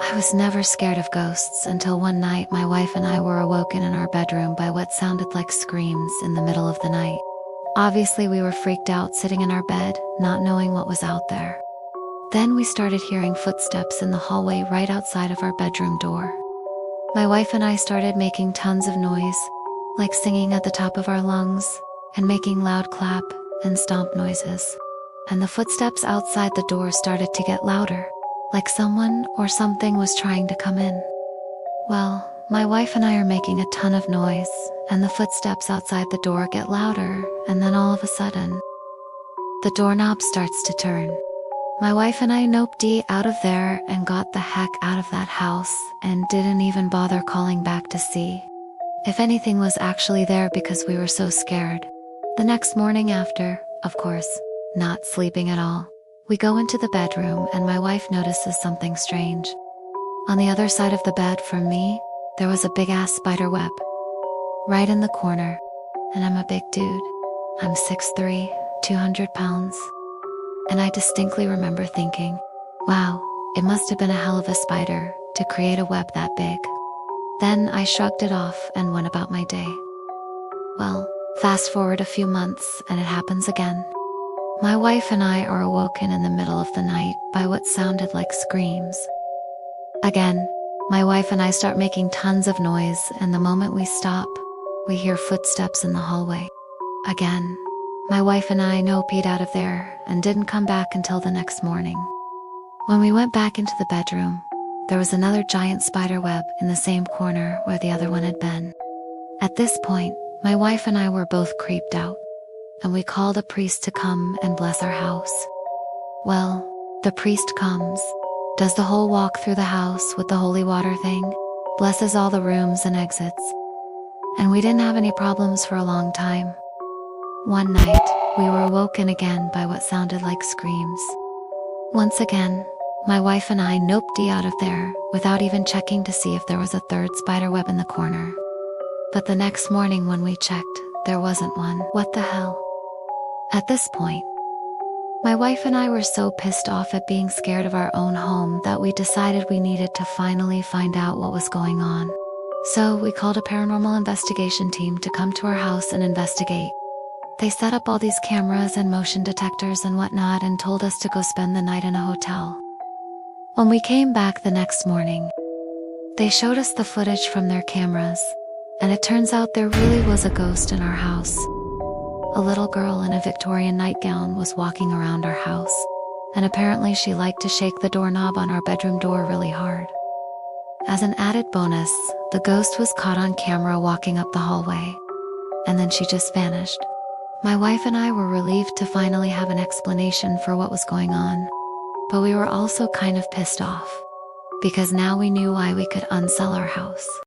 I was never scared of ghosts until one night my wife and I were awoken in our bedroom by what sounded like screams in the middle of the night. Obviously, we were freaked out sitting in our bed, not knowing what was out there. Then we started hearing footsteps in the hallway right outside of our bedroom door. My wife and I started making tons of noise, like singing at the top of our lungs, and making loud clap and stomp noises. And the footsteps outside the door started to get louder, like someone or something was trying to come in. Well, my wife and I are making a ton of noise, and the footsteps outside the door get louder, and then all of a sudden, the doorknob starts to turn. My wife and I noped out of there and got the heck out of that house and didn't even bother calling back to see if anything was actually there because we were so scared. The next morning after, of course, not sleeping at all, we go into the bedroom and my wife notices something strange. On the other side of the bed from me, there was a big-ass spider web right in the corner, and I'm a big dude. I'm 6'3", 200 pounds. And I distinctly remember thinking, wow, it must have been a hell of a spider to create a web that big. Then I shrugged it off and went about my day. Well, fast forward a few months and it happens again. My wife and I are awoken in the middle of the night by what sounded like screams. Again, my wife and I start making tons of noise, and the moment we stop, we hear footsteps in the hallway. Again, my wife and I noped out of there and didn't come back until the next morning. When we went back into the bedroom, there was another giant spider web in the same corner where the other one had been. At this point, my wife and I were both creeped out, and we called a priest to come and bless our house. Well, the priest comes, does the whole walk through the house with the holy water thing, blesses all the rooms and exits, and we didn't have any problems for a long time. One night, we were awoken again by what sounded like screams. Once again, my wife and I noped out of there without even checking to see if there was a third spider web in the corner. But the next morning when we checked, there wasn't one. What the hell? At this point, my wife and I were so pissed off at being scared of our own home that we decided we needed to finally find out what was going on. So we called a paranormal investigation team to come to our house and investigate. They set up all these cameras and motion detectors and whatnot and told us to go spend the night in a hotel. When we came back the next morning, they showed us the footage from their cameras, and it turns out there really was a ghost in our house. A little girl in a Victorian nightgown was walking around our house, and apparently she liked to shake the doorknob on our bedroom door really hard. As an added bonus, the ghost was caught on camera walking up the hallway, and then she just vanished. My wife and I were relieved to finally have an explanation for what was going on, but we were also kind of pissed off, because now we knew why we could unsell our house.